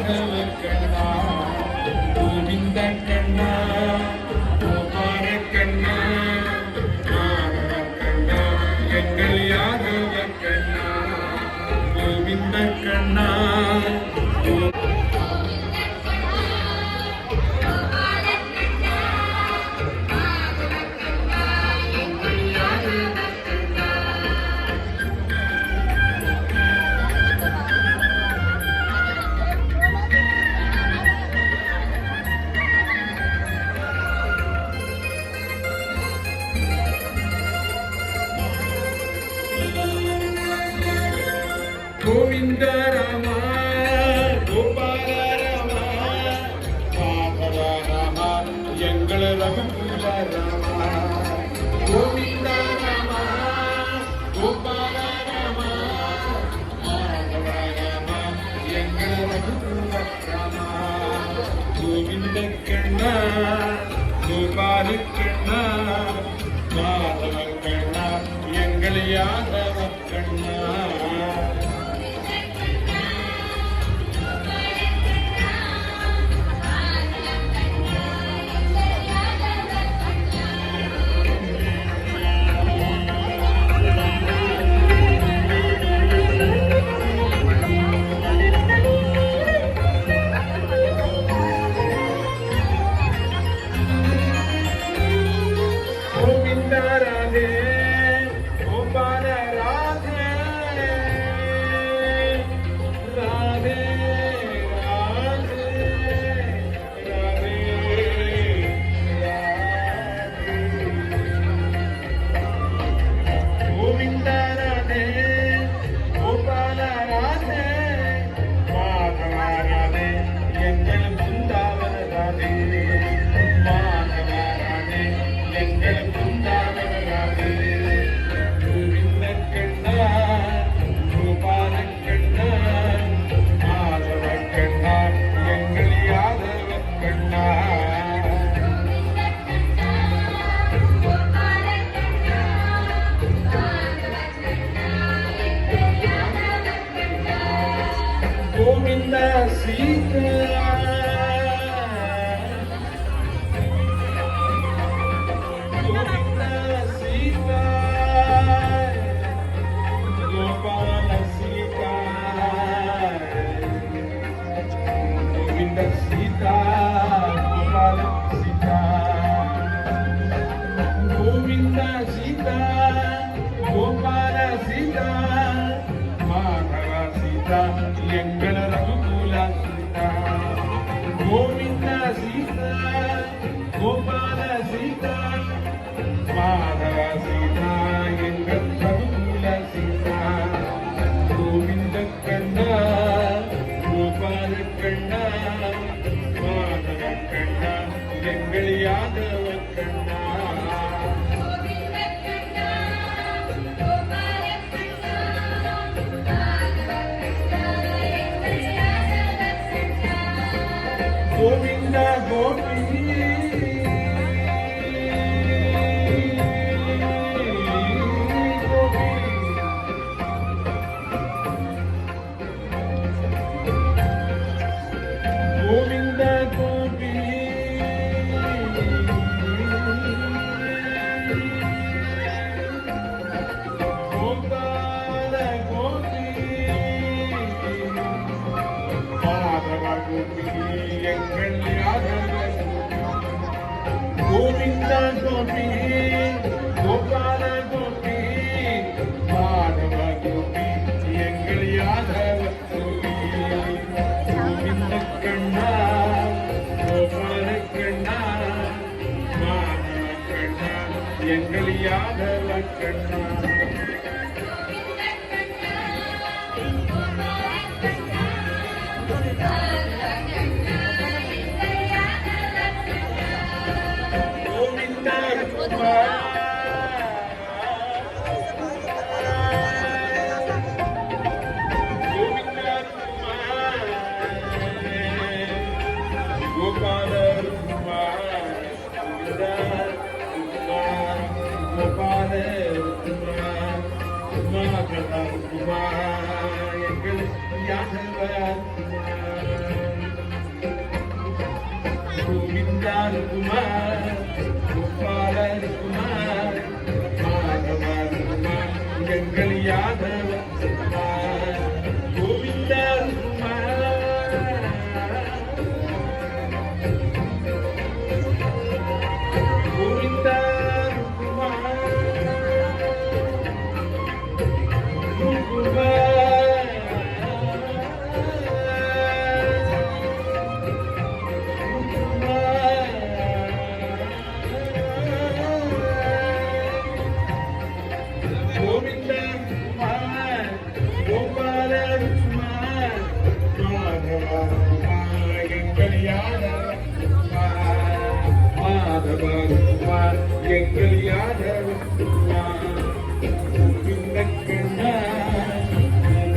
யாதவ கண்ணா கோவிந்த கண்ணா கோபால கண்ணா மாதவ கண்ணா எங்கள் யாதவ கண்ணா கோவிந்த கண்ணா கோவிந்த ராமா கோபால ராமா மாதவ ராமா எங்கள் ரகுகுல ராமா கோவிந்த ராமா கோபால ராமா மாதவ ராமா எங்கள் ரகுகுல ராமா கோவிந்த கண்ணா கோபால கண்ணா மாதவ கண்ணா எங்கள் யாதவ கண்ணா ராதே கோபால ராதே ராதே ராதே ராதே கோவிந்த ராதே கோபால ராதே மாதவ ராதே எங்கள் பிருந்தாவன ராதே மாதவ ராதே எங்கள் கோவிந்த சீதா கோவிந்த சீதா கோபால சீதா கோவிந்த சீதா கோபால சீதா கோவிந்த சீதா கோபால சீதா மாதவ சீதா எங்கள் ரகுகுல சீதா கோவிந்த சீதா கோபால சீதா மாதவ சீதா எங்கள் ரகுகுல சீதா கோவிந்த கண்ணா கோபால கண்ணா மாதவ கண்ணா எங்கள் யாதவ கண்ணா கோவிந்த கோபி கோவிந்த கோபி கோபால கோபி மாதவ கோபி எங்கள் யாதவ கோவிந்த கோபி கோபால கோபி மாதவ கோபி எங்கள் யாதவ கோபி கோவிந்த கண்ணா கோபால கண்ணா மாதவ கண்ணா எங்கள் யாதவ கண்ணா Kumar, குமார் கோபால குமார் மாதவ குமார் எங்கள் யாதவ குமார் கோவிந்த எங்கள் யாதவ இந்த கண்ணா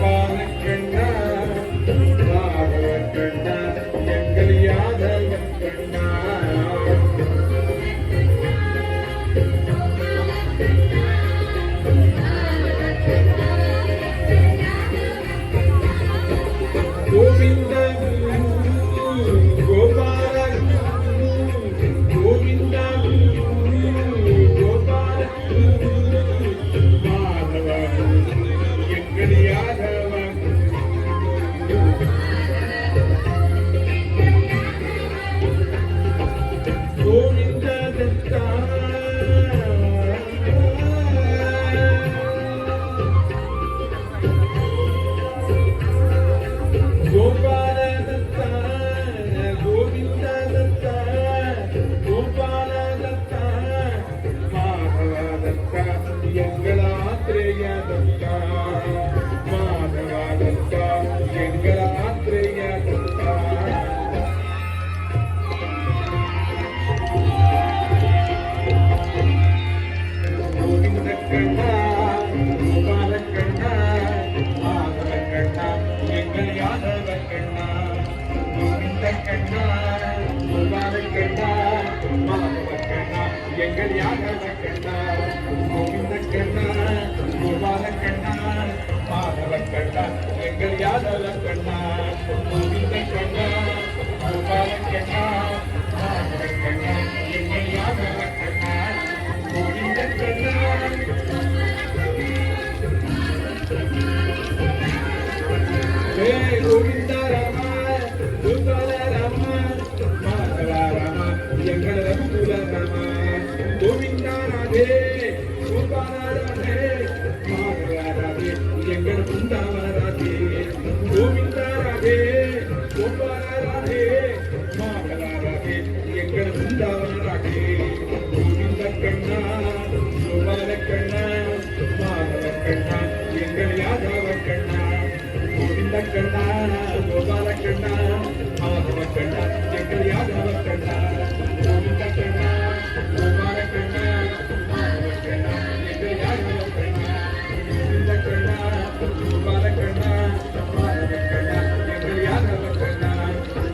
பாலக்கண்ணா ராகவ கண்ணா எங்கள் யாதவ கண்ணா கோவிந்த எங்கள் யாதவ கண்ணா கோவிந்த கண்ணா கோபால கண்ணா மாதவ கண்ணா எங்கள் யாதவ கண்ணா கோவிந்த கண்ணா கோபால கண்ணா மாதவ கண்ணா எங்கள் யாதவ கண்ணா கோவிந்த கண்ணா கோவிந்த ராம கோபால ராம மாதவ ராம எங்கள் ரகுல ராம கோவிந்தா ராதே கோபால ராதே மாதவ ராதே எங்கள் குந்தாவ ராதே கோவிந்தா ராதே கோபால ராதே மாதவ ராதே எங்கள் குந்தாவ ராதே கோவிந்த கண்ணா கோபால கண்ணா மாதவ கண்ணா எங்கள் யாதவ கண்ணா கோவிந்த கண்ணா கோபால கண்ணா மாதவ கண்ணா எங்கள் யாதவ கண்ணா கோவிந்த கண்ணா கோபால கண்ணா மாதவ கண்ணா எங்கள் யாதவ கண்ணா கோவிந்த கண்ணா கோபால கண்ணா மாதவ கண்ணா எங்கள் யாதவ கண்ணா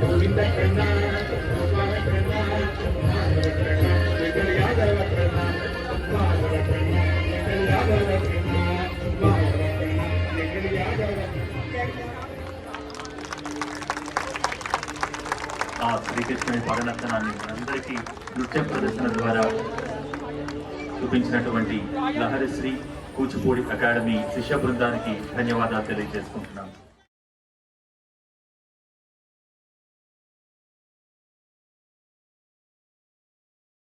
கோவிந்த கண்ணா கோபால கண்ணா மாதவ கண்ணா எங்கள் யாதவ கண்ணா மாதவ கண்ணா எங்கள் யாதவ கண்ணா மாதவ கண்ணா எங்கள் யாதవ ఆ శ్రీకృష్ణుని పదనర్తనాన్ని అందరికీ నృత్య ప్రదర్శన ద్వారా చూపించినటువంటి లహరిశ్రీ కూచిపూడి అకాడమీ శిష్య బృందానికి ధన్యవాదాలు తెలియజేసుకుంటున్నాను.